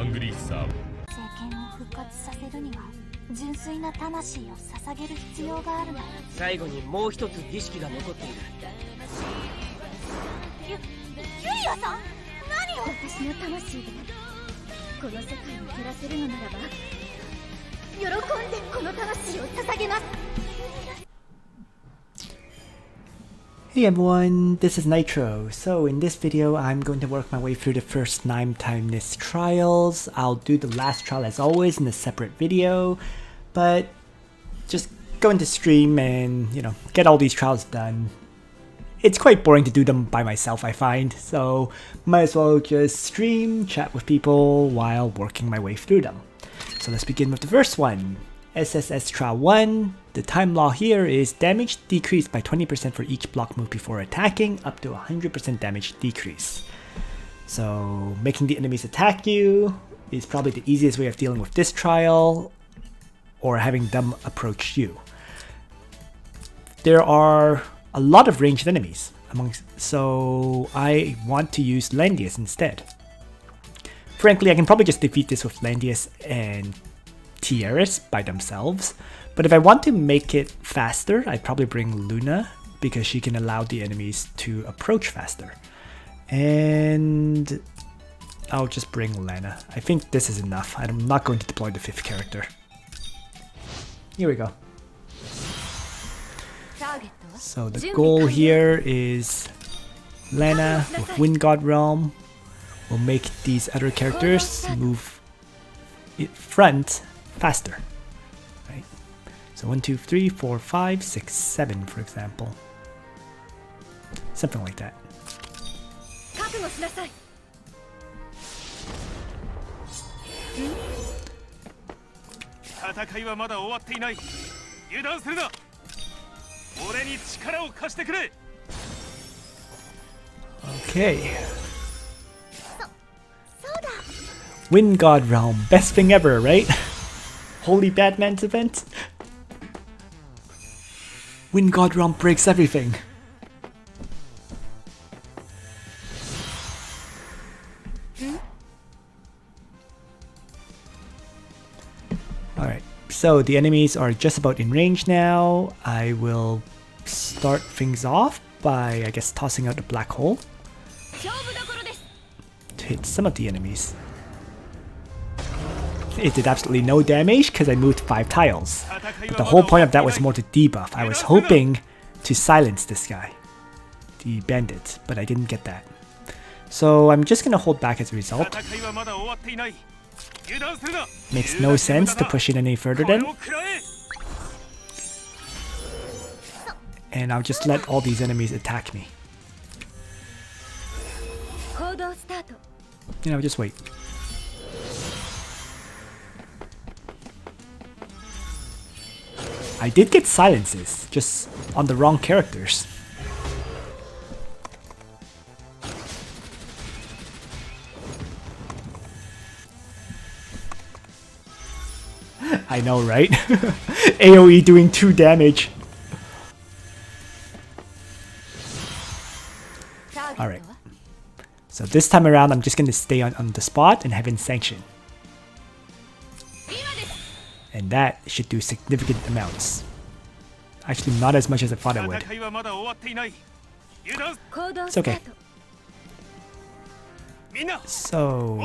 Langrisser. 純粋な魂を捧げる必要があるの。最後にもう一つ儀式が残っている。ユリアさん、何を？私の魂でこの世界を照らせるのならば、喜んでこの魂を捧げます。 Hey everyone, this is Nitro. So in this video, I'm going to work my way through the first 9 timeless trials. I'll do the last trial as always in a separate video, but just go into stream and, you know, get all these trials done. It's quite boring to do them by myself, I find, so might as well just stream, chat with people while working my way through them. So let's begin with the first one. SSS Trial 1, the time law here is damage decreased by 20% for each block move before attacking, up to 100% damage decrease. So making the enemies attack you is probably the easiest way of dealing with this trial, or having them approach you. There are a lot of ranged enemies, so I want to use Landius instead. Frankly, I can probably just defeat this with Landius and Tieris by themselves, but if I want to make it faster, I'd probably bring Luna because she can allow the enemies to approach faster. And I'll just bring Lana. I think this is enough. I'm not going to deploy the 5th character. Here we go. So the goal here is Lana with Wind God Realm will make these other characters move in front faster, right? So 1, 2, 3, 4, 5, 6, 7, for example, something like that. Okay. Wind God Realm, best thing ever, right? Holy Batman's event. Wind God Realm breaks everything. Alright, so the enemies are just about in range now. I will start things off by, I guess, tossing out a black hole to hit some of the enemies. It did absolutely no damage because I moved 5 tiles. But the whole point of that was more to debuff. I was hoping to silence this guy, the bandit, but I didn't get that. So I'm just gonna hold back as a result. Makes no sense to push it any further then. And I'll just let all these enemies attack me. You know, just wait. I did get silences, just on the wrong characters. I know, right? AoE doing 2 damage. Alright. So this time around, I'm just going to stay on the spot and have in sanction. And that should do significant amounts. Actually, not as much as I thought it would. It's okay. So,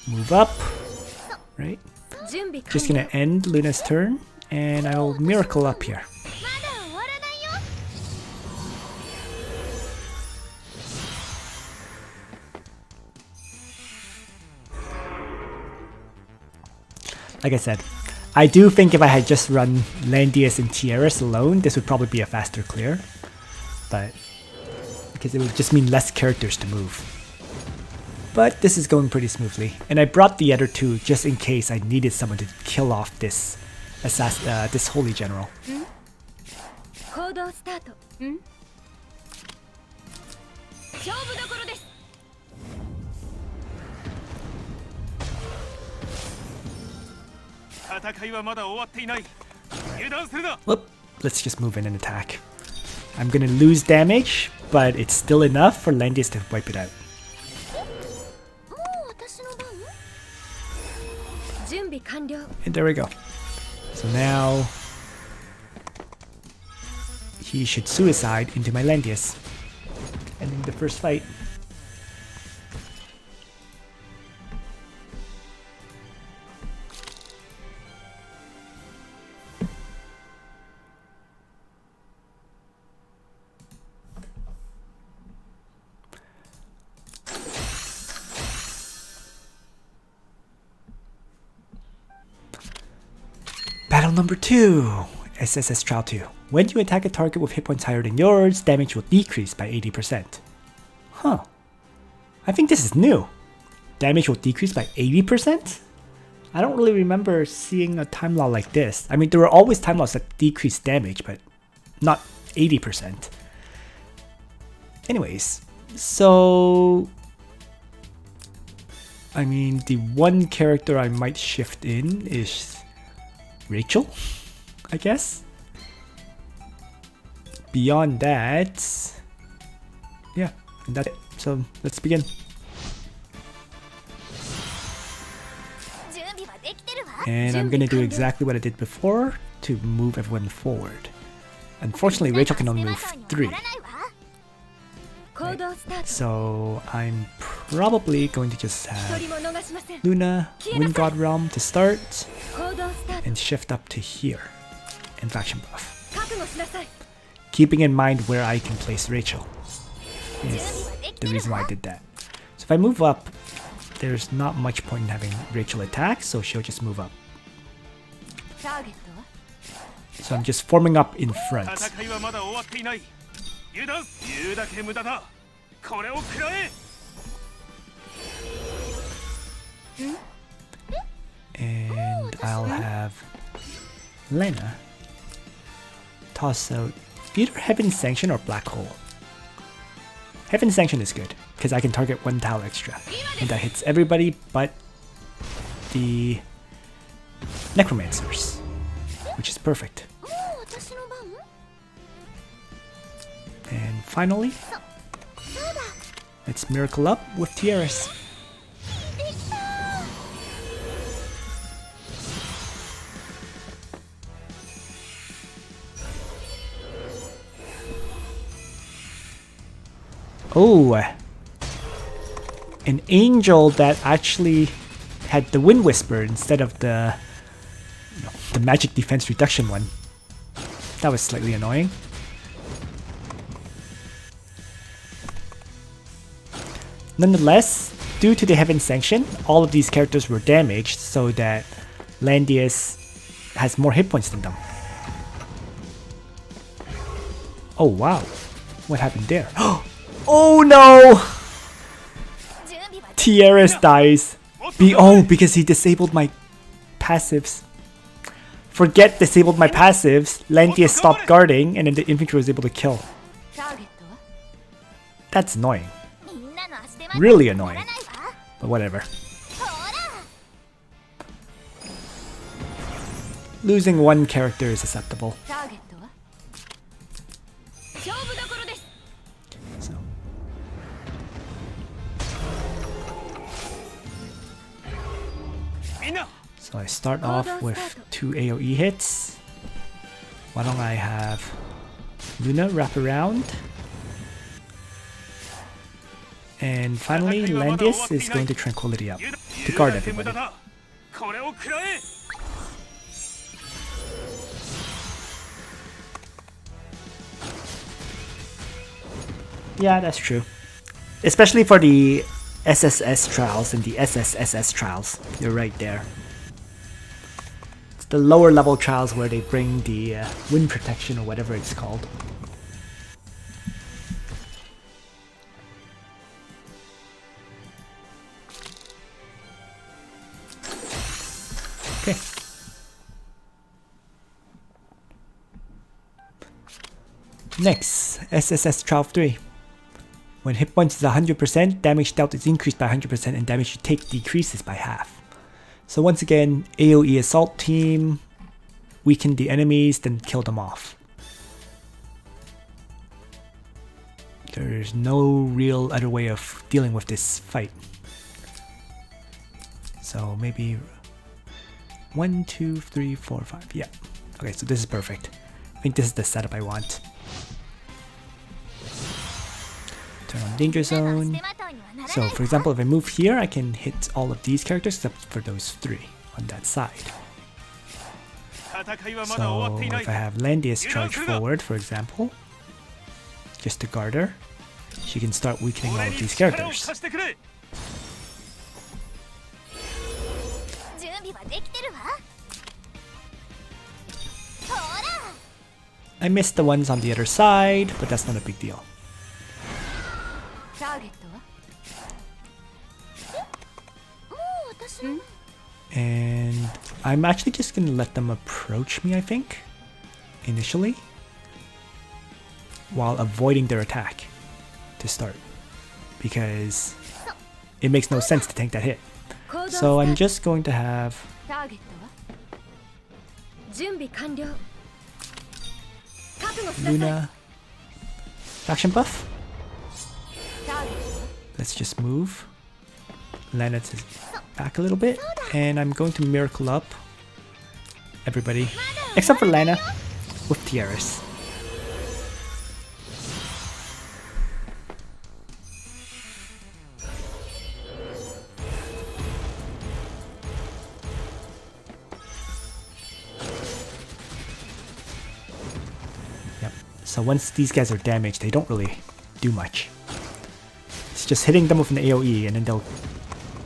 move up, right? Just gonna end Luna's turn, and I'll miracle up here. Like I said, I do think if I had just run Landius and Tieris alone, this would probably be a faster clear. But because it would just mean less characters to move. But this is going pretty smoothly, and I brought the other 2 just in case I needed someone to kill off this this holy general. Whoop, let's just move in and attack. I'm gonna lose damage, but it's still enough for Landius to wipe it out. 完了。 And there we go. So now he should suicide into my Landius. Ending the first fight. Battle number 2, SSS Trial 2. When you attack a target with hit points higher than yours, damage will decrease by 80%. Huh. I think this is new. Damage will decrease by 80%? I don't really remember seeing a time law like this. I mean, there were always time laws that decrease damage, but not 80%. Anyways, so... I mean, the one character I might shift in is Rachel, I guess. Beyond that, yeah, and that's it. So let's begin. And I'm gonna do exactly what I did before to move everyone forward. Unfortunately, Rachel can only move 3. So I'm probably going to just have Luna, Wind God Realm to start, and shift up to here, and faction buff. Keeping in mind where I can place Rachel is the reason why I did that. So if I move up, there's not much point in having Rachel attack, so she'll just move up. So I'm just forming up in front. And I'll have Lena toss out either Heaven Sanction or Black Hole. Heaven Sanction is good, because I can target 1 tile extra. And that hits everybody but the Necromancers, which is perfect. And finally, let's miracle up with Tiaras. Oh, an angel that actually had the Wind Whisper instead of the magic defense reduction one. That was slightly annoying. Nonetheless, due to the Heaven Sanction, all of these characters were damaged so that Landius has more hit points than them. Oh wow, what happened there? Oh no! Tiaras dies. Because he disabled my passives. Forget disabled my passives, Landius stopped guarding, and then the infantry was able to kill. That's annoying. Really annoying. But whatever. Losing one character is acceptable. So I start off with 2 AoE hits. Why don't I have Luna wrap around? And finally, Landius is going to Tranquility up to guard everybody. Yeah, that's true. Especially for the SSS trials and the SSSS trials. You're right there. It's the lower level trials where they bring the wind protection or whatever it's called. Okay. Next, SSS Trial 3. When hit points is 100%, damage dealt is increased by 100% and damage you take decreases by half. So once again, AoE assault team, weaken the enemies, then kill them off. There's no real other way of dealing with this fight. So maybe 1, 2, 3, 4, 5. Yeah. Okay, so this is perfect. I think this is the setup I want. Turn on danger zone. So for example, if I move here, I can hit all of these characters except for those 3 on that side. So if I have Landius charge forward, for example, just to guard her, she can start weakening all of these characters. I missed the ones on the other side, but that's not a big deal. And I'm actually just gonna let them approach me, I think, initially, while avoiding their attack to start, because it makes no sense to tank that hit. So I'm just going to have Luna faction buff. Let's just move Lana to back a little bit, and I'm going to miracle up everybody except for Lana with tiaras. Yep. So once these guys are damaged, they don't really do much. It's just hitting them with an AoE and then they'll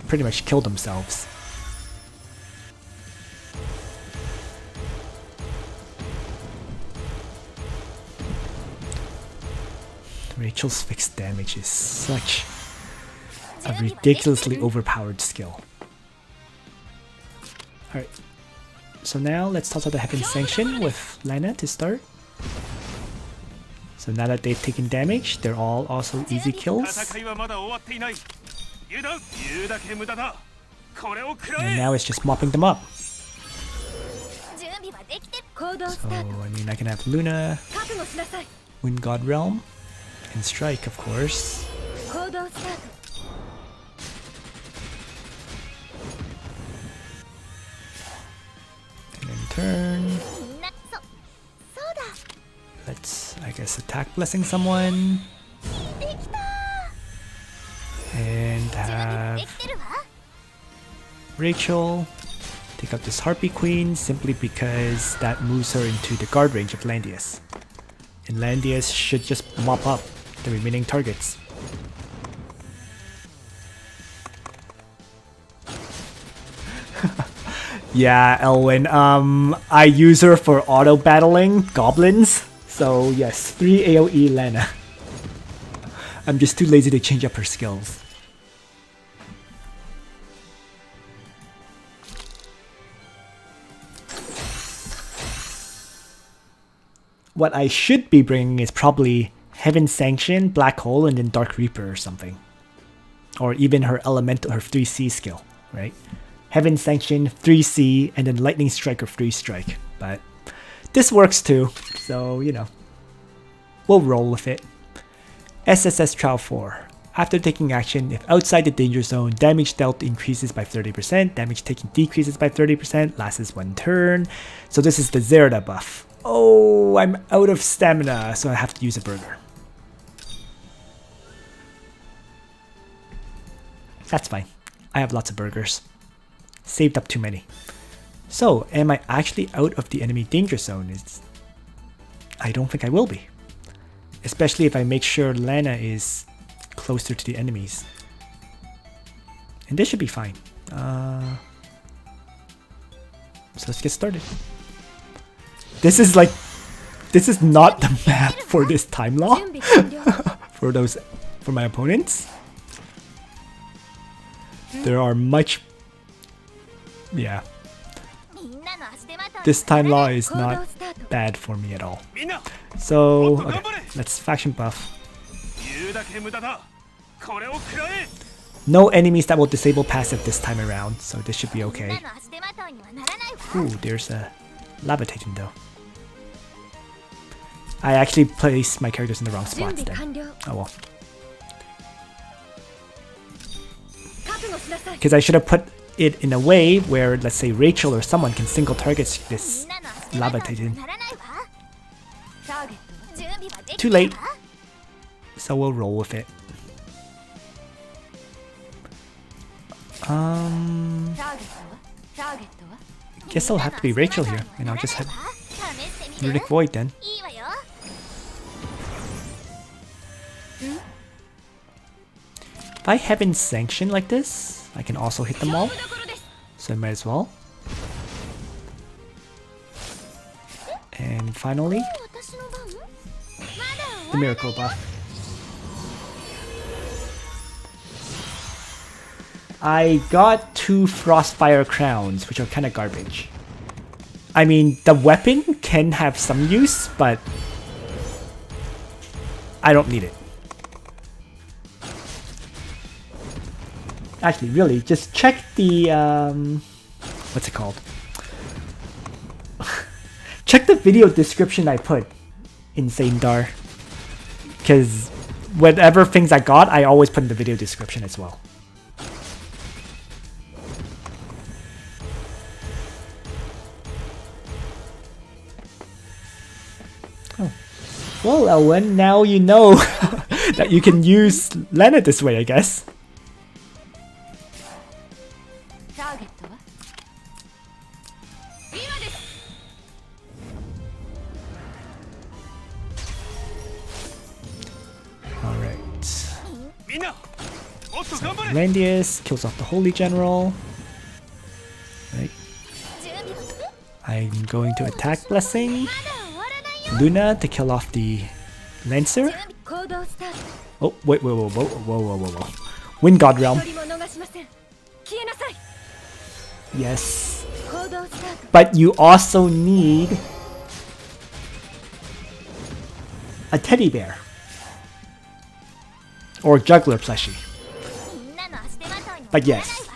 pretty much kill themselves. Rachel's fixed damage is such a ridiculously overpowered skill. Alright, so now let's toss out the Heaven Sanction with Lana to start. So now that they've taken damage, they're all also easy kills. And now it's just mopping them up. So, I mean, I can have Luna, Wind God Realm, and Strike, of course. And then turn. Let's, I guess, attack blessing someone. And have Rachel take out this Harpy Queen simply because that moves her into the guard range of Landius. And Landius should just mop up the remaining targets. Yeah, Elwin, I use her for auto battling goblins. So yes, 3 AoE Lana. I'm just too lazy to change up her skills. What I should be bringing is probably Heaven Sanction, Black Hole, and then Dark Reaper or something. Or even her elemental, her 3C skill, right? Heaven Sanction, 3C, and then Lightning Strike or 3 Strike. But this works too, so you know, we'll roll with it. SSS Trial 4. After taking action, if outside the danger zone, damage dealt increases by 30%, damage taken decreases by 30%, lasts 1 turn. So this is the Zerda buff. Oh, I'm out of stamina, so I have to use a burger. That's fine. I have lots of burgers. Saved up too many. So, am I actually out of the enemy danger zone? I don't think I will be. Especially if I make sure Lana is closer to the enemies. And this should be fine. So let's get started. This is not the map for this time law. for my opponents. There are much, yeah. This time law is not bad for me at all. So, okay, let's faction buff. No enemies that will disable passive this time around, so this should be okay. Ooh, there's a Lava Titan though. I actually placed my characters in the wrong spots then. Oh well. Because I should have put it in a way where, let's say, Rachel or someone can single target this Lava Titan. Too late. So we'll roll with it. Guess I'll have to be Rachel here, and I'll just have Rudic Void then. If I Heaven's Sanction like this, I can also hit them all. So I might as well. And finally, the Miracle buff. I got 2 Frostfire Crowns, which are kind of garbage. I mean, the weapon can have some use, but I don't need it. Actually, really, just check the, what's it called? Check the video description I put in Saindar. Because whatever things I got, I always put in the video description as well. Oh. Well, Elwyn, now you know that you can use Lena this way, I guess. Randius kills off the Holy General. Right. I'm going to attack Blessing. Luna to kill off the Lancer. Oh, wait, whoa. Wind God Realm. Yes. But you also need a teddy bear. Or juggler plushie. But yes,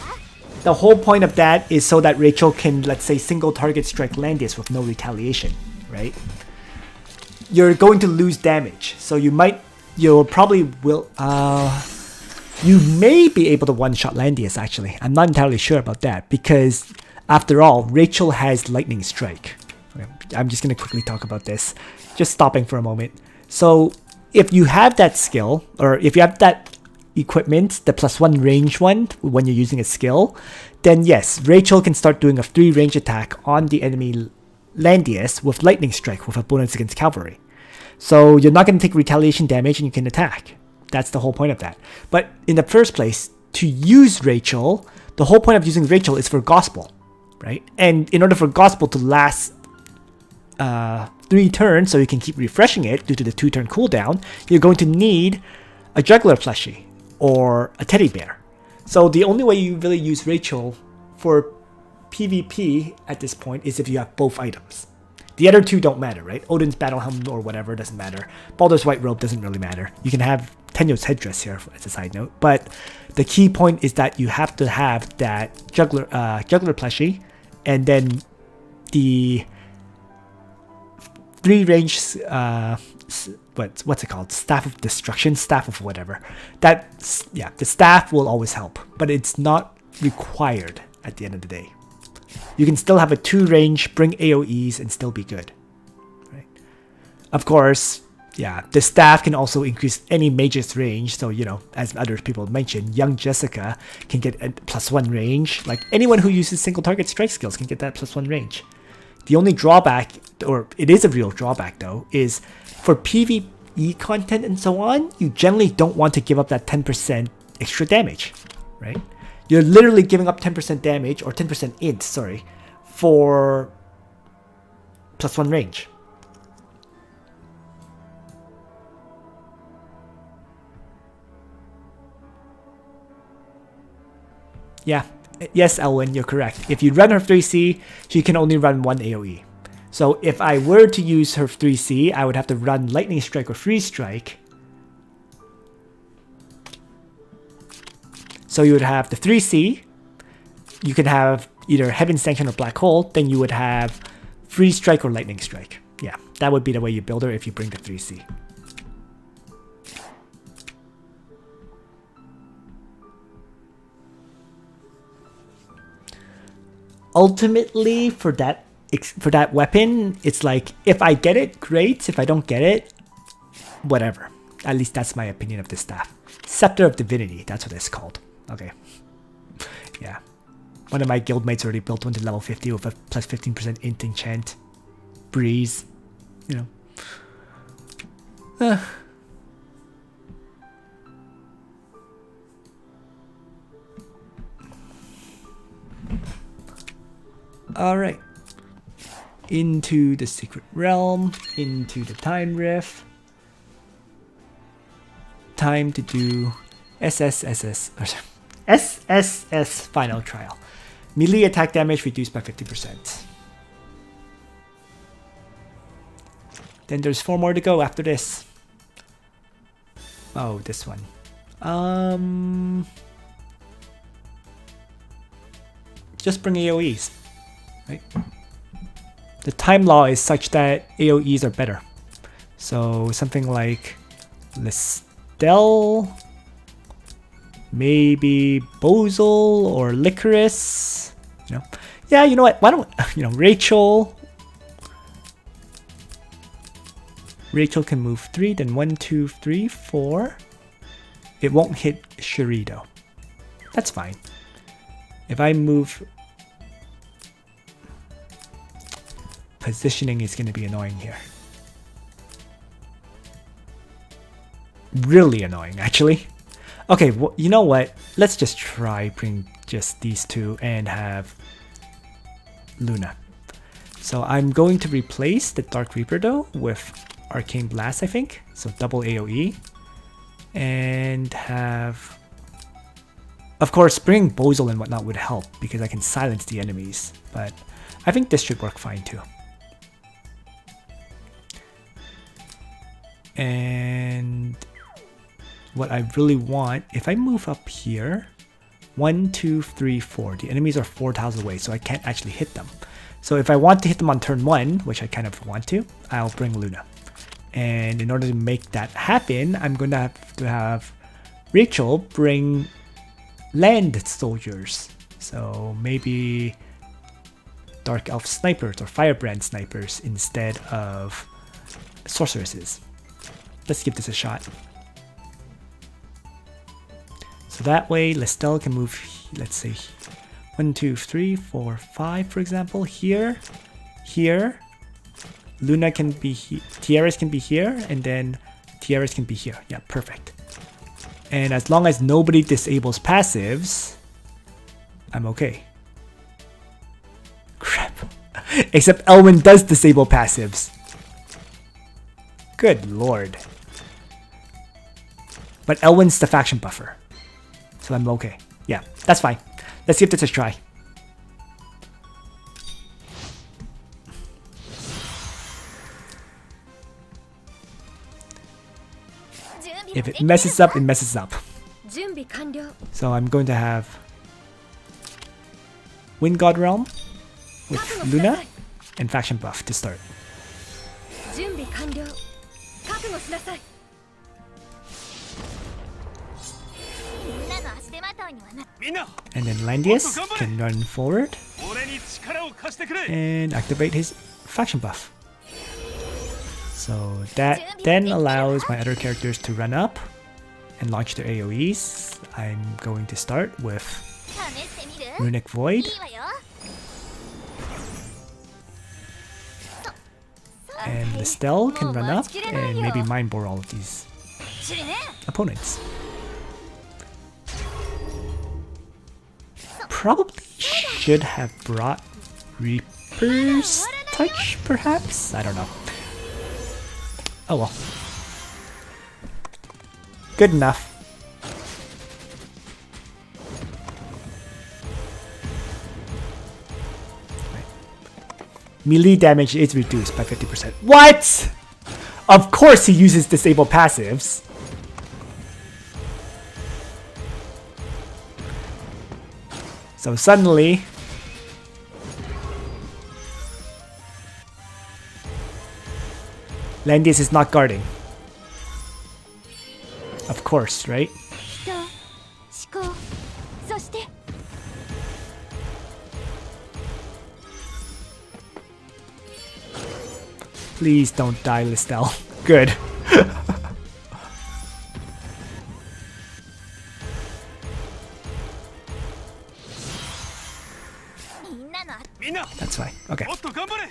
the whole point of that is so that Rachel can, let's say, single target strike Landis with no retaliation, right? You're going to lose damage, so you may be able to one-shot Landius, actually. I'm not entirely sure about that, because after all, Rachel has Lightning Strike. Okay, I'm just going to quickly talk about this, just stopping for a moment. So if you have that skill, or if you have that equipment, the +1 range one, when you're using a skill, then yes, Rachel can start doing a 3 range attack on the enemy Landius with Lightning Strike with a bonus against Cavalry. So you're not going to take retaliation damage and you can attack. That's the whole point of that. But in the first place, to use Rachel, the whole point of using Rachel is for Gospel, right? And in order for Gospel to last 3 turns, so you can keep refreshing it due to the 2-turn cooldown, you're going to need a Juggler plushie or a teddy bear. So the only way you really use Rachel for PvP at this point is if you have both items. The other 2 don't matter, right? Odin's Battle Helm or whatever doesn't matter. Baldur's White Robe doesn't really matter. You can have Tenyo's Headdress here as a side note, but the key point is that you have to have that Juggler plushie, and then the 3 range what's it called? Staff of Destruction, Staff of whatever. The staff will always help, but it's not required at the end of the day. You can still have a 2 range, bring AoEs, and still be good. Right? Of course, yeah, the staff can also increase any mage's range. So, you know, as other people mentioned, young Jessica can get a +1 range. Like anyone who uses single target strike skills can get that +1 range. The only drawback, or it is a real drawback though, is for PvE content and so on, you generally don't want to give up that 10% extra damage, right? You're literally giving up 10% damage, or 10% int, sorry, for +1 range. Yeah, yes, Elwyn, you're correct. If you run her 3C, she can only run 1 AoE. So if I were to use her 3C, I would have to run Lightning Strike or Freeze Strike. So you would have the 3C, you could have either Heaven's Sanction or Black Hole, then you would have Freeze Strike or Lightning Strike. Yeah, that would be the way you build her if you bring the 3C. ultimately for that weapon, it's like if I get it, great. If I don't get it, whatever. At least that's my opinion of this staff. Scepter of Divinity, that's what it's called. Okay. Yeah. One of my guildmates already built one to level 50 with a plus 15% int enchant. Breeze. You know. Alright. Into the Secret Realm. Into the Time Rift. Time to do SSSS Final Trial. Melee attack damage reduced by 50%. Then there's 4 more to go after this. Oh, this one. Just bring AoEs. Right? The time law is such that AoEs are better. So something like Listel, maybe Bozel or Licorice. You know, yeah. You know what? Why don't Rachel? Rachel can move 3, then 1, 2, 3, 4. It won't hit Shuri though. That's fine. If I move, positioning is going to be annoying here. Really annoying, actually. Okay, well, you know what? Let's just try bring just these two and have Luna. So I'm going to replace the Dark Reaper though with Arcane Blast, I think. So double AoE. And have... Of course, bringing Bozel and whatnot would help because I can silence the enemies. But I think this should work fine too. And what I really want, if I move up here, 1, 2, 3, 4. The enemies are 4 tiles away, so I can't actually hit them. So if I want to hit them on turn 1, which I kind of want to, I'll bring Luna. And in order to make that happen, I'm going to have Rachel bring land soldiers. So maybe Dark Elf snipers or Firebrand snipers instead of sorceresses. Let's give this a shot. So that way, Listel can move, let's say, 1, 2, 3, 4, 5, for example, here, here. Luna can be here, Tiaras can be here, and then Tiaras can be here. Yeah, perfect. And as long as nobody disables passives, I'm okay. Crap. Except Elwyn does disable passives. Good lord. But Elwyn's the faction buffer. So I'm okay. Yeah, that's fine. Let's give this a try. If it messes up, it messes up. So I'm going to have Wind God Realm with Luna and faction buff to start. And then Landius can run forward and activate his faction buff. So that then allows my other characters to run up and launch their AoEs. I'm going to start with Runic Void. And Listel can run up and maybe mind bore all of these opponents. Probably should have brought Reaper's Touch, perhaps? I don't know. Oh well. Good enough. Melee damage is reduced by 50%. What? Of course he uses disable passives. So suddenly... Landius is not guarding. Of course, right? Please don't die, Listel. Good. That's fine. Okay.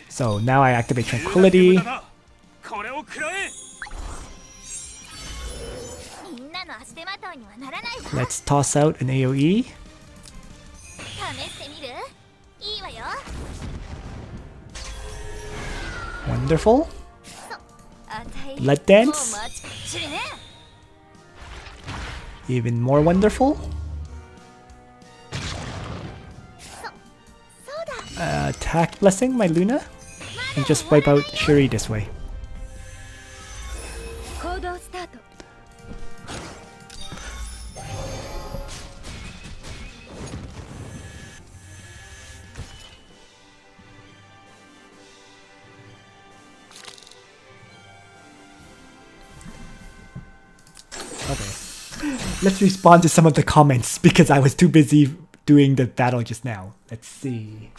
So now I activate Tranquility. Let's toss out an AoE. Wonderful. Blood Dance. Even more wonderful. Attack Blessing my Luna. And just wipe out Shuri this way. Okay. Let's respond to some of the comments because I was too busy doing the battle just now. Let's see.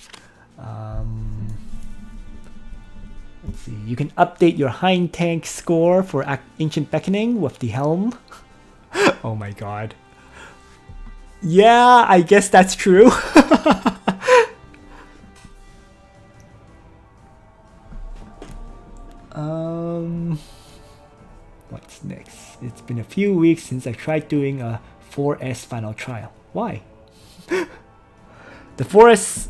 Let's see. You can update your hind tank score for Ancient Beckoning with the helm. Oh my god. Yeah, I guess that's true. What's next? It's been a few weeks since I tried doing a 4S Final Trial. Why? The 4S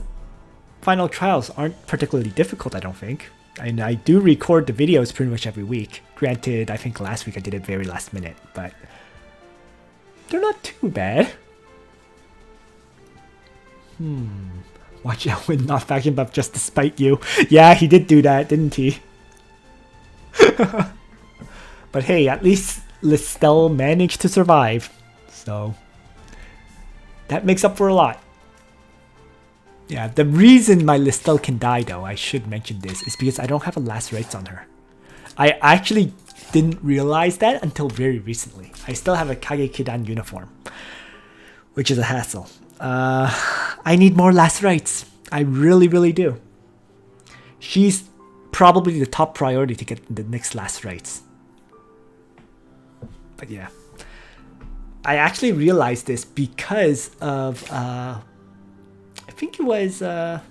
Final Trials aren't particularly difficult, I don't think. And I do record the videos pretty much every week. Granted, I think last week I did it very last minute, but they're not too bad. Watch out with not faction buff just to spite you. Yeah, he did do that, didn't he? But hey, at least Listel managed to survive. So that makes up for a lot. Yeah, the reason my Listel can die though, I should mention this, is because I don't have a last rites on her. I actually didn't realize that until very recently. I still have a Kage Kidan uniform, which is a hassle. I need more last rites. I really, really do. She's probably the top priority to get the next last rites. But yeah. I actually realized this because of, I think it was a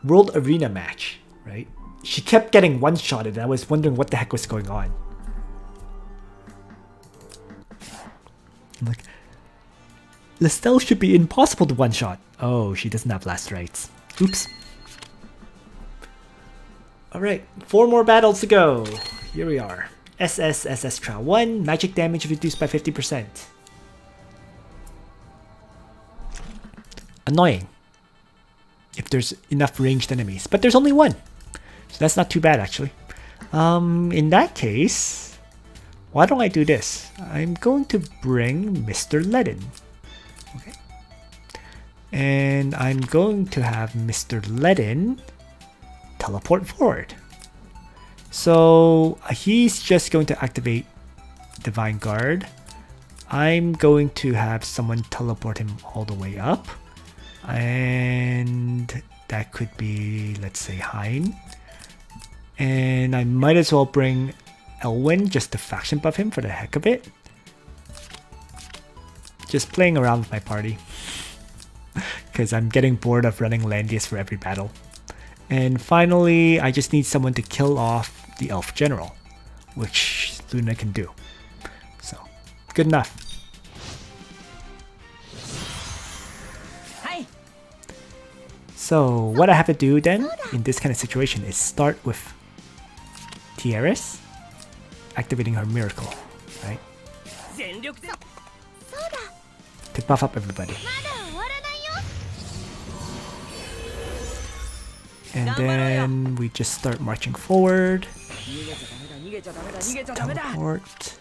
World Arena match, right? She kept getting one-shotted and I was wondering what the heck was going on. I'm like, Listel should be impossible to one-shot. Oh, she doesn't have last rites. Oops. Alright, 4 more battles to go. Here we are. SSSS Trial 1, magic damage reduced by 50%. Annoying. If there's enough ranged enemies. But there's only one. So that's not too bad actually. In that case, why don't I do this? I'm going to bring Mr. Ledin. Okay. And I'm going to have Mr. Ledin teleport forward. So he's just going to activate Divine Guard. I'm going to have someone teleport him all the way up. And that could be, let's say, Hein. And I might as well bring Elwyn just to faction buff him for the heck of it. Just playing around with my party. Because I'm getting bored of running Landius for every battle. And finally, I just need someone to kill off the Elf General, which Luna can do. So, good enough. Hi. So, what I have to do then, in this kind of situation, is start with Tieris, activating her miracle, right? To buff up everybody. And then we just start marching forward. Let's teleport.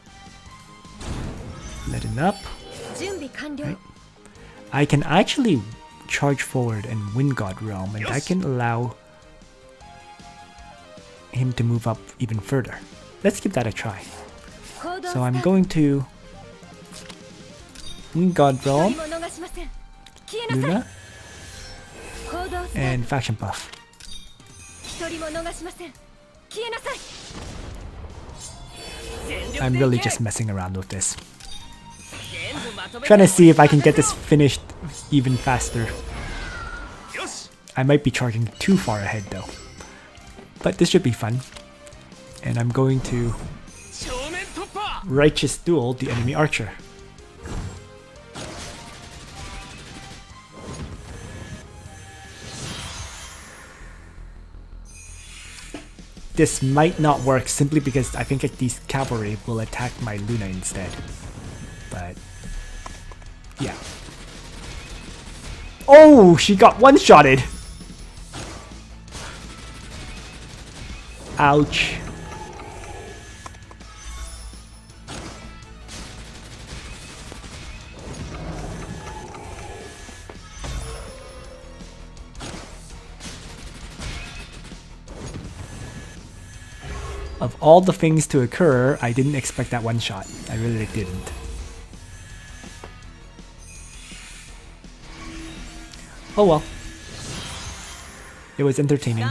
Letting up. Right. I can actually charge forward and win God Realm, and I can allow him to move up even further. Let's give that a try. So I'm going to win God Realm, Luna, and faction buff. I'm really just messing around with this. Trying to see if I can get this finished even faster. I might be charging too far ahead though. But this should be fun. And I'm going to Righteous Duel the enemy archer. This might not work simply because I think these cavalry will attack my Luna instead. But yeah. Oh, she got one-shotted! Ouch. Of all the things to occur, I didn't expect that one shot. I really didn't. Oh well. It was entertaining.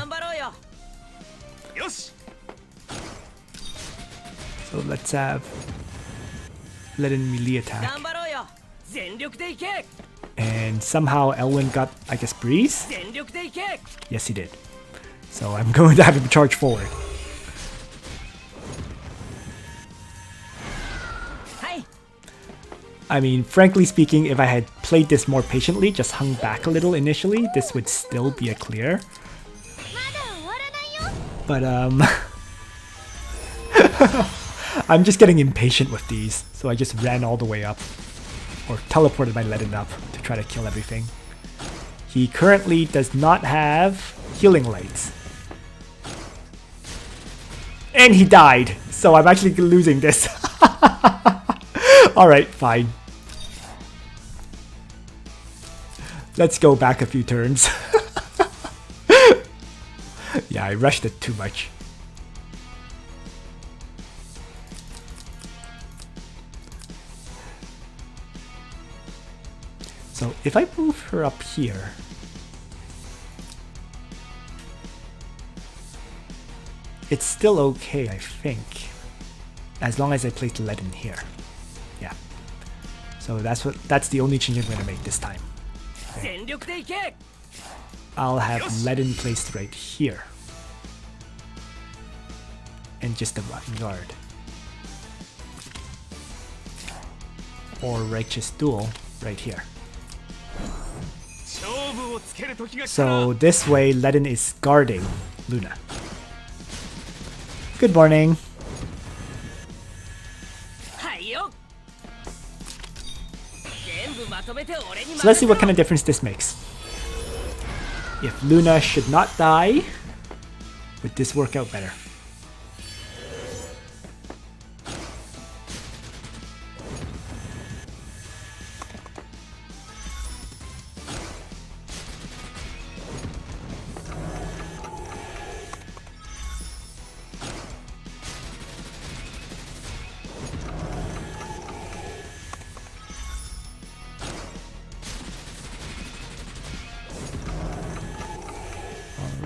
So let's have Ledin melee attack. And somehow Elwin got, I guess, Breeze? Yes, he did. So I'm going to have him charge forward. I mean, frankly speaking, if I had played this more patiently, just hung back a little initially, this would still be a clear. But, I'm just getting impatient with these, so I just ran all the way up. Or teleported my Ledin up to try to kill everything. He currently does not have healing lights. And he died! So I'm actually losing this. Alright, fine. Let's go back a few turns. Yeah, I rushed it too much. So if I move her up here, it's still okay, I think, as long as I place Ledin here. Yeah. So that's the only change I'm going to make this time. Okay. I'll have Ledin placed right here. And just a guard. Or Righteous Duel right here. So this way Ledin is guarding Luna. Good morning. So let's see what kind of difference this makes. If Luna should not die, would this work out better?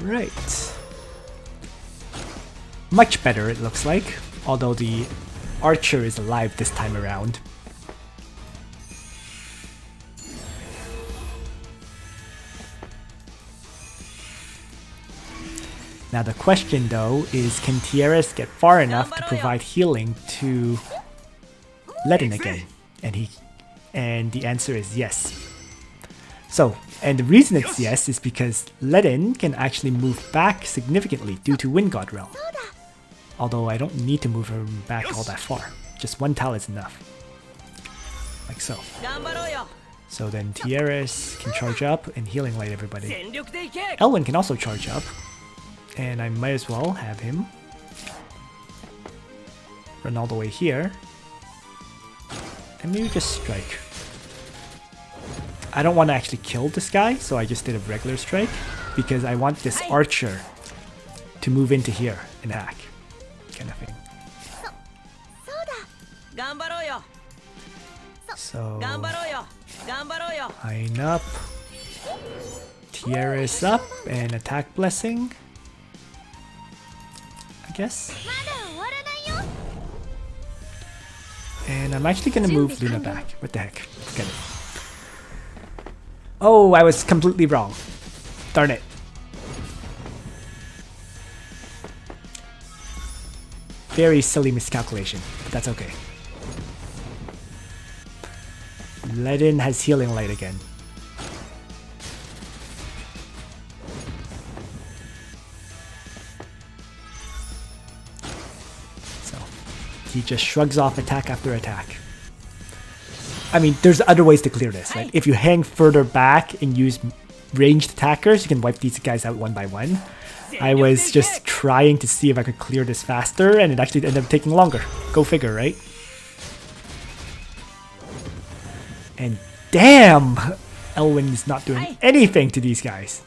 Right. Much better it looks like, although the archer is alive this time around. Now the question though is, can Tieres get far enough to provide healing to Ledin again? And the answer is yes. So, and the reason it's yes is because Ledin can actually move back significantly due to Wind God Realm. Although I don't need to move her back all that far. Just one tile is enough. Like so. So then Tieres can charge up and healing light everybody. Elwin can also charge up. And I might as well have him run all the way here. And maybe just strike. I don't want to actually kill this guy, so I just did a regular strike. Because I want this archer to move into here and hack. Kind of thing. So, line up. Tieres up and attack blessing. I guess. And I'm actually gonna move Luna back. What the heck? Forget it. Oh, I was completely wrong. Darn it. Very silly miscalculation, but that's okay. Ledin has healing light again. So he just shrugs off attack after attack. I mean, there's other ways to clear this, right? If you hang further back and use ranged attackers, you can wipe these guys out one by one. I was just trying to see if I could clear this faster, and it actually ended up taking longer. Go figure, right? And damn! Elwyn is not doing anything to these guys.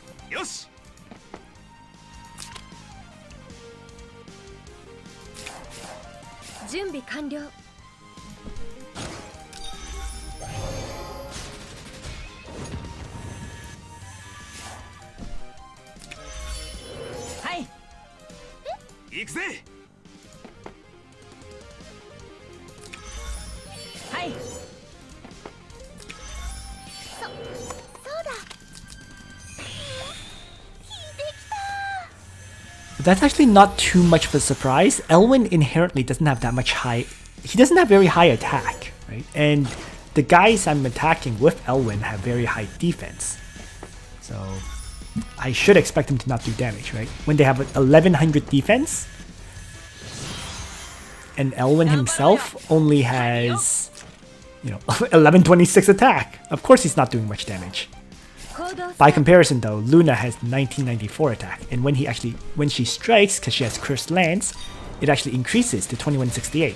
That's actually not too much of a surprise. Elwyn inherently doesn't have that much high... He doesn't have very high attack, right? And the guys I'm attacking with Elwyn have very high defense. So I should expect him to not do damage, right? When they have 1100 defense, and Elwyn himself only has, 1126 attack. Of course he's not doing much damage. By comparison though, Luna has 1994 attack, and when she strikes, because she has Cursed Lance, it actually increases to 2168.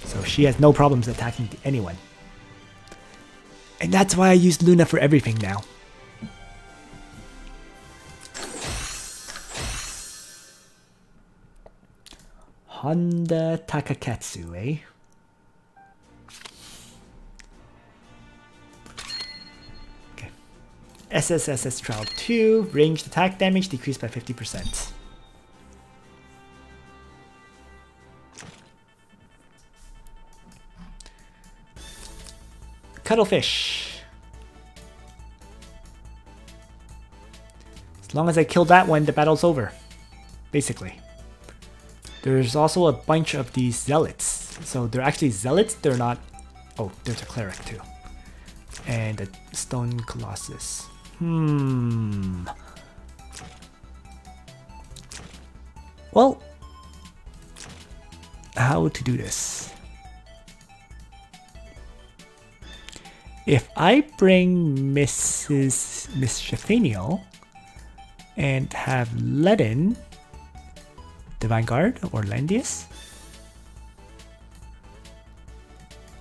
So she has no problems attacking anyone. And that's why I use Luna for everything now. Honda Takakatsu, eh? SSSS Trial 2, ranged attack damage decreased by 50%. Cuttlefish. As long as I kill that one, the battle's over. Basically. There's also a bunch of these zealots. So they're actually zealots, they're not... Oh, there's a cleric too. And a stone colossus. Well, how to do this? If I bring Miss Shefaniel and have Ledin, Divine Guard or Landius?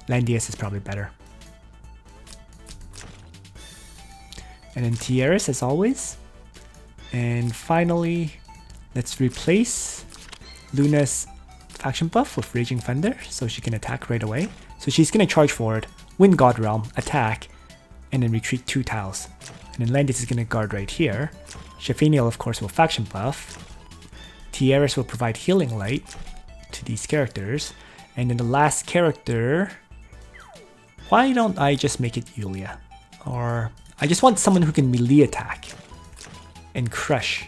Landius is probably better. And then Tieris as always. And finally, let's replace Luna's faction buff with Raging Thunder so she can attack right away. So she's going to charge forward, win God Realm, attack, and then retreat 2 tiles. And then Landis is going to guard right here. Shefaniel, of course, will faction buff. Tieris will provide healing light to these characters. And then the last character... Why don't I just make it Yulia? Or... I just want someone who can melee attack and crush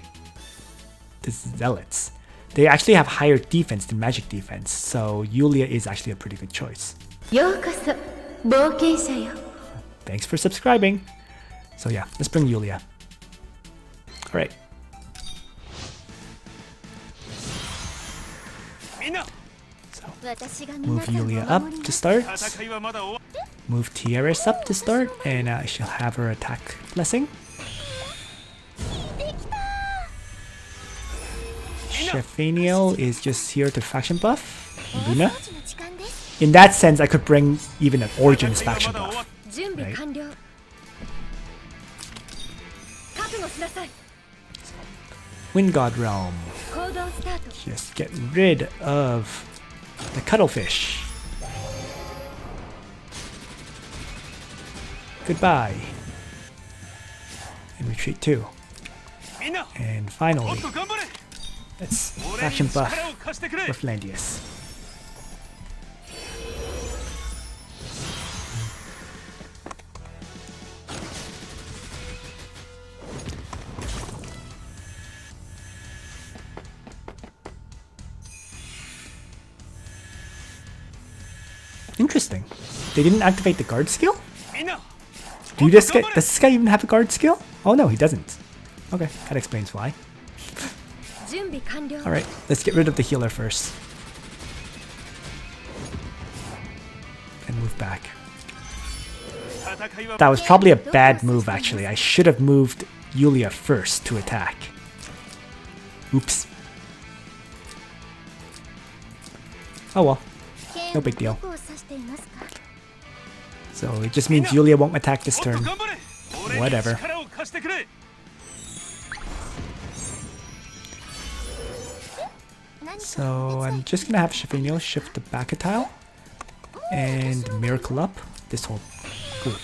the zealots. They actually have higher defense than magic defense, so Yulia is actually a pretty good choice. Thanks for subscribing. So yeah, let's bring Yulia. Alright. So, move Yulia up to start. Move Tieris up to start, and I shall have her attack blessing. Shefaniel is just here to faction buff Luna. In that sense, I could bring even an Origins faction buff. Right? Wind God Realm. Just get rid of the Cuttlefish. Goodbye. And retreat 2. And finally, Let's faction buff with Landius. Interesting. They didn't activate the guard skill? Does this guy even have a guard skill? Oh no, he doesn't. Okay, that explains why. Alright, let's get rid of the healer first. And move back. That was probably a bad move actually. I should have moved Yulia first to attack. Oops. Oh well. No big deal. So it just means Yulia won't attack this turn. Whatever. So I'm just gonna have Shifenio shift the back a tile and miracle up this whole group.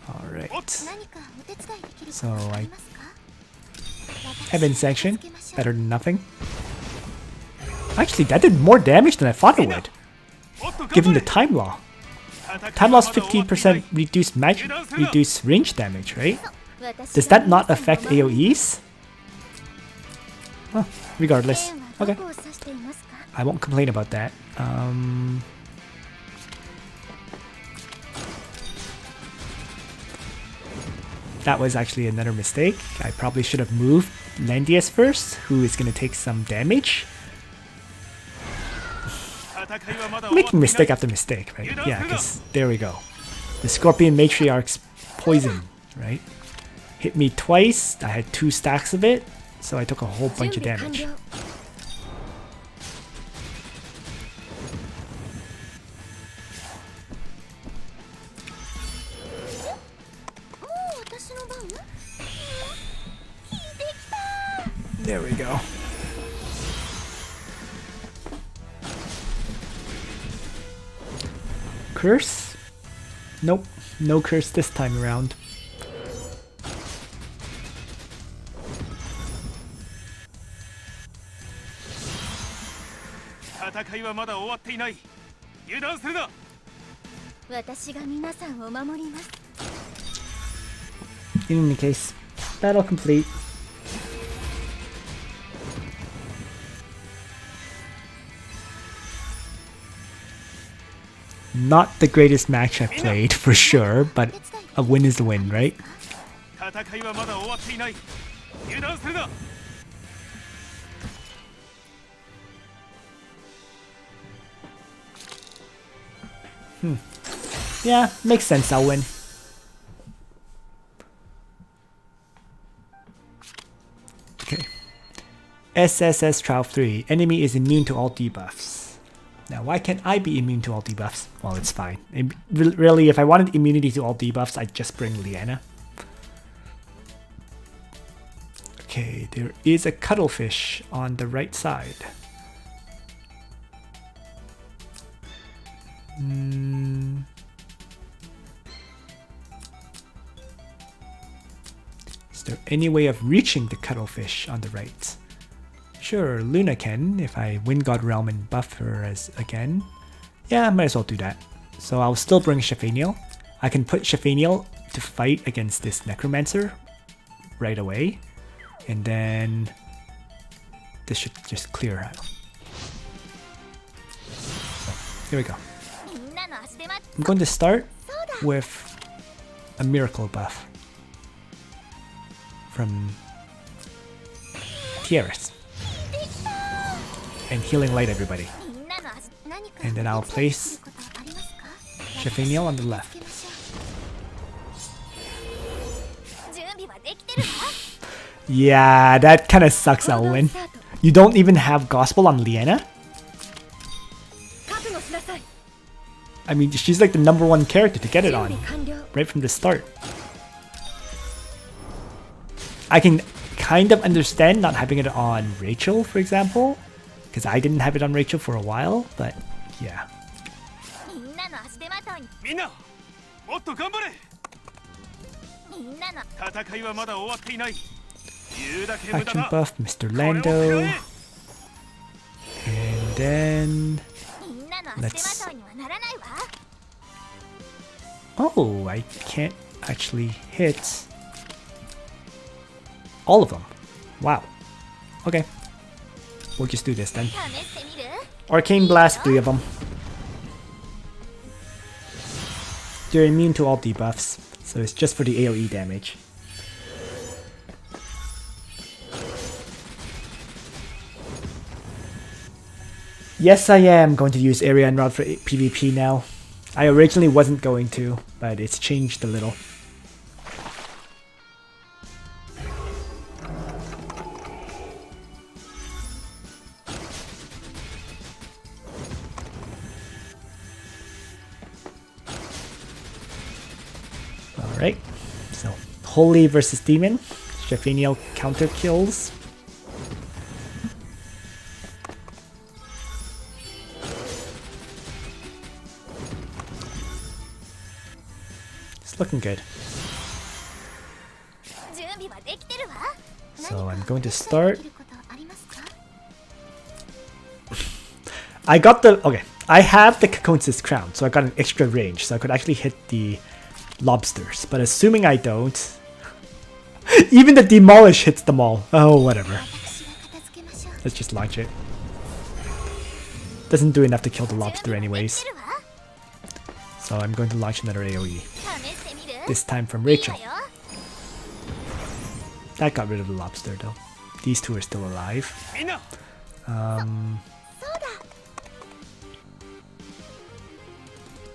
Alright. So I Heaven Sanction, better than nothing. Actually, that did more damage than I thought it would, given the time law. Time law's 15% reduced range damage, right? Does that not affect AoEs? Huh, regardless. Okay. I won't complain about that. That was actually another mistake. I probably should have moved Landius first, who is going to take some damage. Making mistake after mistake, right? Yeah, because there we go. The Scorpion Matriarch's poison, right? Hit me twice, I had 2 stacks of it, so I took a whole bunch of damage. There we go. Curse? Nope, no curse this time around. In any case, battle complete. Not the greatest match I've played, for sure, but a win is a win, right? Yeah, makes sense, I'll win. Okay. SSS Trial 3. Enemy is immune to all debuffs. Now, why can't I be immune to all debuffs? Well, it's fine. Really, if I wanted immunity to all debuffs, I'd just bring Liana. Okay, there is a cuttlefish on the right side. Is there any way of reaching the cuttlefish on the right? Sure, Luna can, if I Wind God Realm and buff her as again. Yeah, I might as well do that. So I'll still bring Shifenio. I can put Shifenio to fight against this Necromancer right away. And then this should just clear out. So, here we go. I'm going to start with a Miracle buff from Tierras. And Healing Light everybody. And then I'll place Shifenio on the left. Yeah, that kinda sucks, Elwin. You don't even have Gospel on Liana? I mean, she's like the #1 character to get it on, right from the start. I can kind of understand not having it on Rachel, for example, because I didn't have it on Rachel for a while, but yeah. みんなの足手まといにみんなもっと頑張れみんなの戦いはまだ終わっていない言うだけ無駄 Action だ buff, Mr. これを Lando. 食らえ And then... みんなの足手まといにはならないわ Oh, I can't actually hit all of them. Wow. Okay. We'll just do this then. 試してみる Arcane Blast, 3 of them. They're immune to all debuffs, so it's just for the AoE damage. Yes, I am going to use Area and Rod for PvP now. I originally wasn't going to, but it's changed a little. Alright, so Holy versus Demon. Shefaniel counter kills. It's looking good. 準備はできてるわ So I'm going to start. できることありますか I got the... Okay, I have the Kakonsis crown, so I got an extra range, so I could actually hit the lobsters. But assuming I don't... Even the Demolish hits them all. Oh, whatever. 私が片付けましょう Let's just launch it. Doesn't do enough to kill the lobster 準備はで anyways. きてるわ So I'm going to launch another AoE. 試してみる This time from いい Rachel. わよ That got rid of the lobster though. These two are still alive. みんな Um, そうだ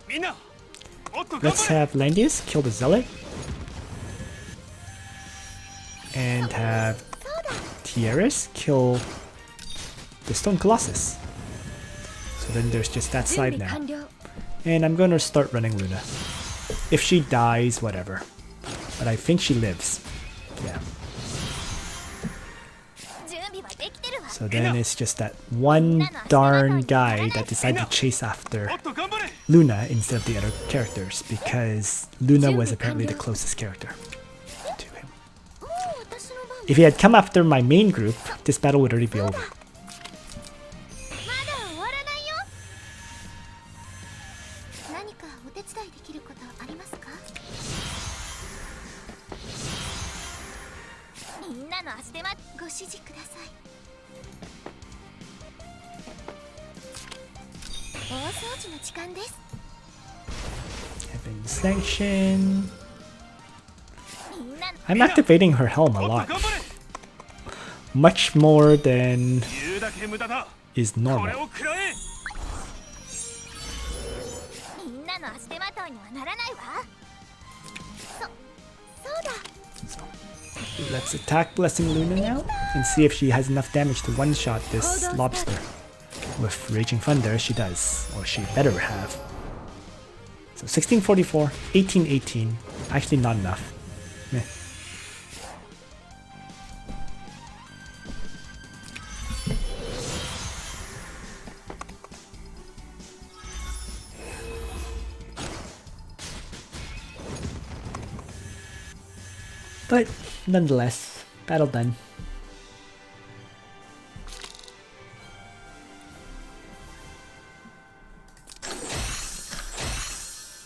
みんなもっと頑 let's 張れ have Landius kill the Zealot. And have Tierras kill the Stone Colossus. So then there's just that 準 side 備 now. 完了 And I'm gonna start running Luna. If she dies, whatever. But I think she lives. Yeah. 準備はできてるわ So then it's just that one darn guy that decided to chase after もっと頑張れ Luna instead of the other characters because Luna was apparently the closest character to him. もう私の番 If he had come after my main group, this battle would already be over. まだ終わらないよ何かお手伝いできることありますかみんなの足手まご指示ください大掃除の時間です Heaven Sanction. みんなの I'm activating her helm a もっ lot. と頑張れ Much more than 言うだけ無駄だ is これ normal. を食らえみんなの足手まといにはならないわそうだ Let's attack Blessing Luna now and see if she has enough damage to one-shot this lobster. With Raging Thunder, she does. Or she better have. So 1644, 1818. Actually not enough. Meh. But nonetheless, battle done.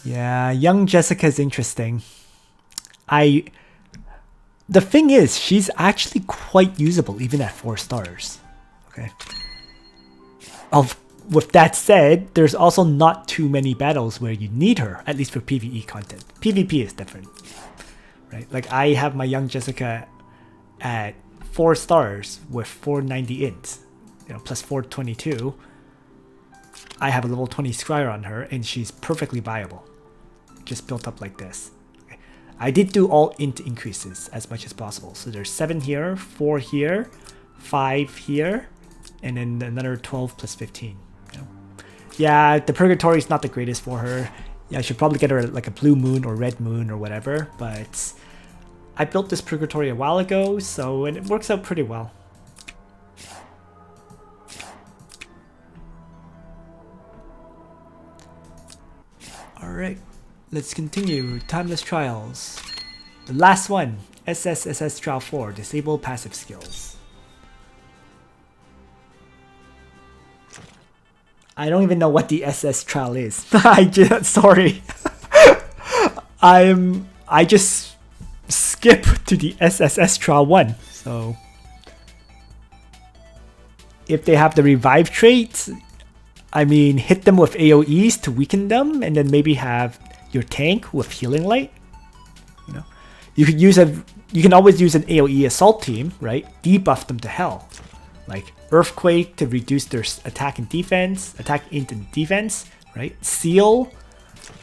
Yeah, young Jessica's interesting. The thing is, she's actually quite usable even at 4 stars. Okay. With that said, there's also not too many battles where you need her, at least for PvE content. PvP is different. Right? Like I have my young Jessica at 4 stars with 490 int, plus 422. I have a level 20 Scryer on her and she's perfectly viable. Just built up like this. Okay. I did do all int increases as much as possible. So there's 7 here, 4 here, 5 here, and then another 12 plus 15. Yeah, the Purgatory is not the greatest for her. Yeah, I should probably get her like a blue moon or red moon or whatever, but I built this Purgatory a while ago, so and it works out pretty well. Alright, let's continue. Timeless Trials. The last one, SSSS Trial 4, Disable Passive Skills. I don't even know what the SS Trial is. Sorry. I just skip to the SSS Trial 1. So if they have the revive traits, I mean, hit them with AoEs to weaken them, and then maybe have your tank with healing light. You know, you can always use an AoE assault team, right? Debuff them to hell, like Earthquake to reduce their attack and into defense, right? Seal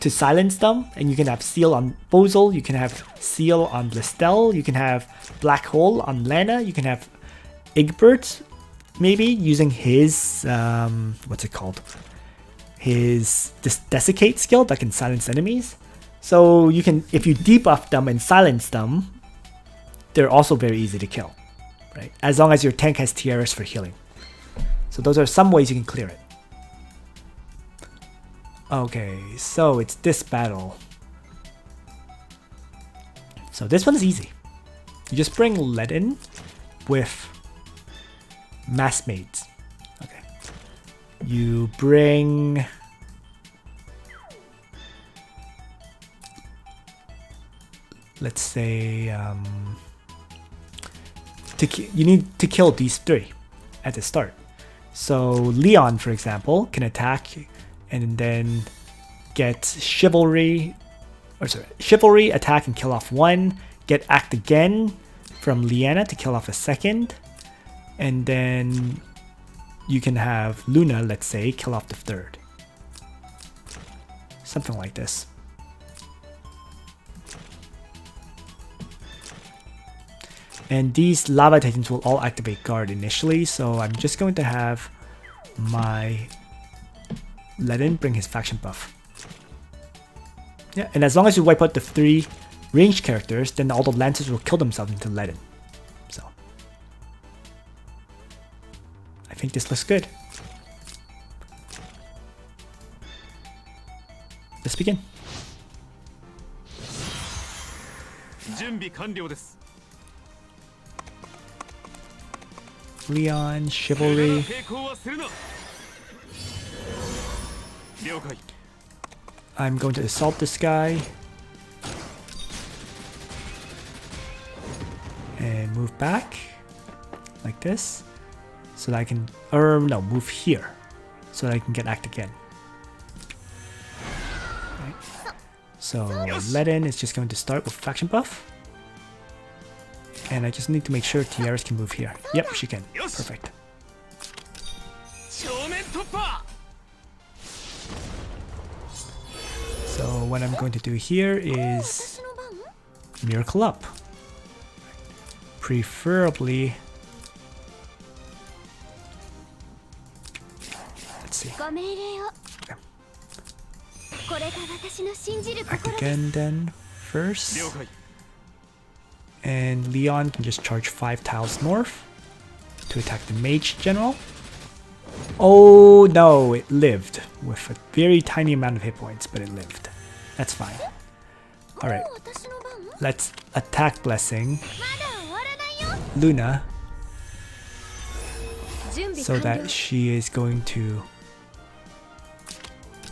to silence them, and you can have Seal on Bozel, you can have Seal on Listel, you can have Black Hole on Lana, you can have Egbert, maybe using his what's it called? His Desiccate skill that can silence enemies. So you can, if you debuff them and silence them, they're also very easy to kill, right? As long as your tank has tiaras for healing. So those are some ways you can clear it. Okay, so it's this battle. So this one's easy. You just bring Ledin with Mass Maids. Okay. You bring let's say you need to kill these three at the start. So Leon, for example, can attack and then get Chivalry, attack and kill off one, get Act again from Liana to kill off a second, and then you can have Luna, let's say, kill off the third. Something like this. And these Lava Titans will all activate guard initially, so I'm just going to have my Ledin bring his faction buff. Yeah, and as long as you wipe out the 3 ranged characters, then all the Lancers will kill themselves into Ledin. So I think this looks good. Let's begin. Leon, Chivalry. I'm going to assault this guy. And move back. Like this. So that I can, or no, move here. So that I can get Act again. Right. So Ledin is just going to start with faction buff. And I just need to make sure Tiaras can move here. Yep, she can. Perfect. So what I'm going to do here is Miracle Up. Preferably, let's see. Okay. Act again then first. And Leon can just charge 5 tiles north to attack the Mage General. Oh no, it lived with a very tiny amount of hit points, but it lived. That's fine. Alright, let's attack Blessing Luna so that she is going to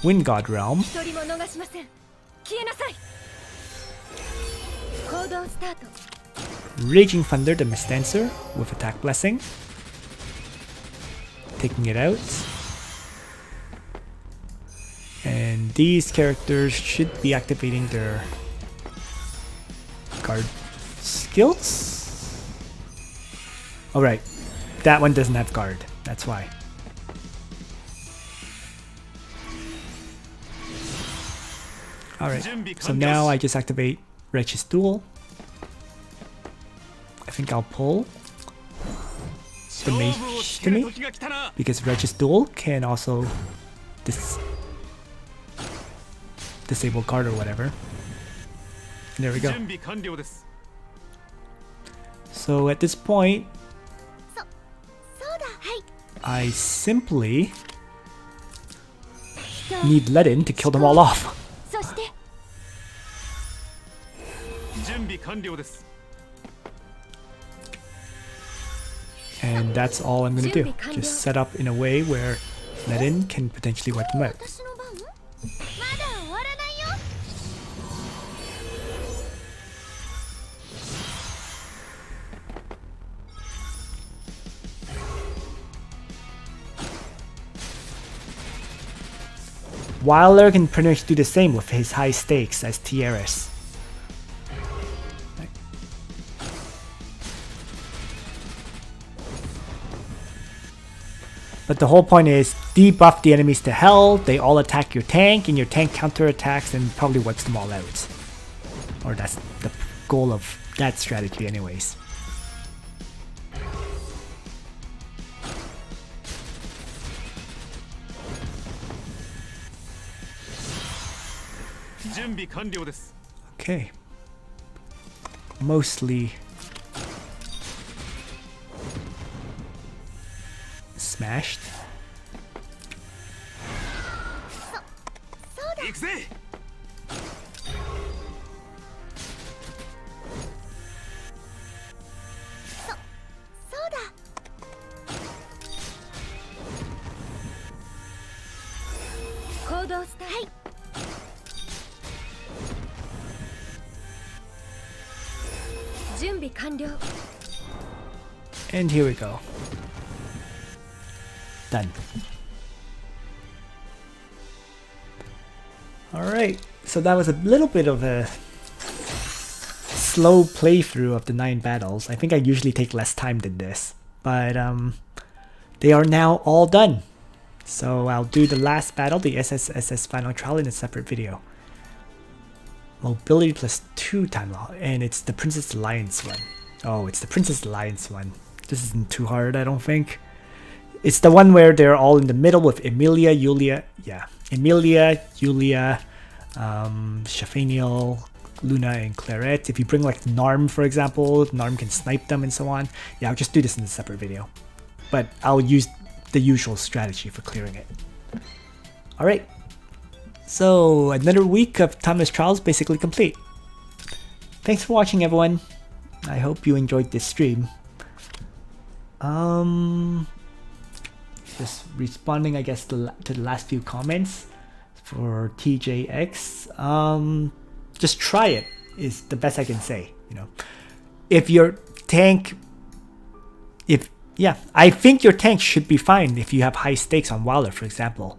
win God Realm. Raging Thunder the Misdancer with attack Blessing. Taking it out. And these characters should be activating their guard skills. Alright, that one doesn't have guard, that's why. Alright, so now I just activate Wretch's Duel. I think I'll pull the Mage to me, because Wretch's Duel can also disable guard or whatever. There we go. So at this point, そうだ。はい。 I simply need Ledin to kill them all off. そして 準備完了です And that's all I'm gonna do. Just set up in a way where Ledin can potentially wipe them out. 私の番？まだ終わらないよ。 Wilder can pretty much do the same with his high stakes as TRS. But the whole point is debuff the enemies to hell, they all attack your tank, and your tank counterattacks and probably wipes them all out. Or that's the goal of that strategy anyways. Okay. Mostly smashed. 行くぜ そうだ。行動スタート。はい。 準備完了。 And here we go. Done. Alright, so that was a little bit of a slow playthrough of the 9 battles. I think I usually take less time than this. But they are now all done. So I'll do the last battle, the SSSS Final Trial, in a separate video. Mobility plus 2 time law, and it's the Princess Alliance one. Oh, it's the Princess Alliance one. This isn't too hard, I don't think. It's the one where they're all in the middle with Emilia, Julia, Shafaniel, Luna, and Claret. If you bring like Narm, for example, Narm can snipe them and so on. Yeah, I'll just do this in a separate video. But I'll use the usual strategy for clearing it. Alright. So, another week of timeless trials basically complete. Thanks for watching, everyone. I hope you enjoyed this stream. Just responding, I guess, to the last few comments for TJX. Just try it is the best I can say. You know, if your tank, I think your tank should be fine if you have high stakes on Wilder, for example.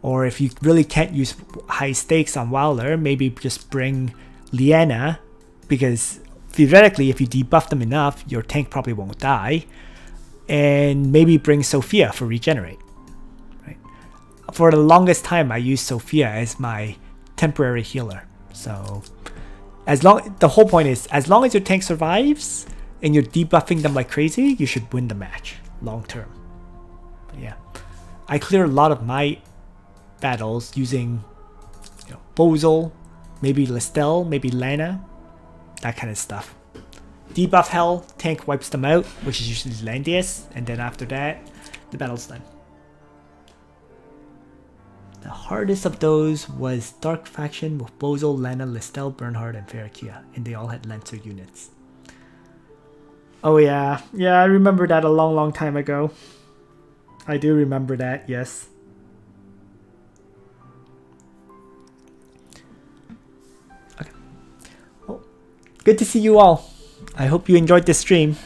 Or if you really can't use high stakes on Wilder, maybe just bring Liana, because theoretically, if you debuff them enough, your tank probably won't die. And maybe bring Sophia for regenerate. Right? For the longest time, I used Sophia as my temporary healer. So, the whole point is, as long as your tank survives and you're debuffing them like crazy, you should win the match long term. But yeah, I clear a lot of my battles using, Bozel, maybe Listel, maybe Lana, that kind of stuff. Debuff hell, tank wipes them out, which is usually Landius, and then after that, the battle's done. The hardest of those was Dark Faction with Bozo, Lana, Listel, Bernhard, and Ferrakia, and they all had Lancer units. Oh yeah, I remember that a long time ago. I do remember that, yes. Okay. Well, good to see you all. I hope you enjoyed this stream.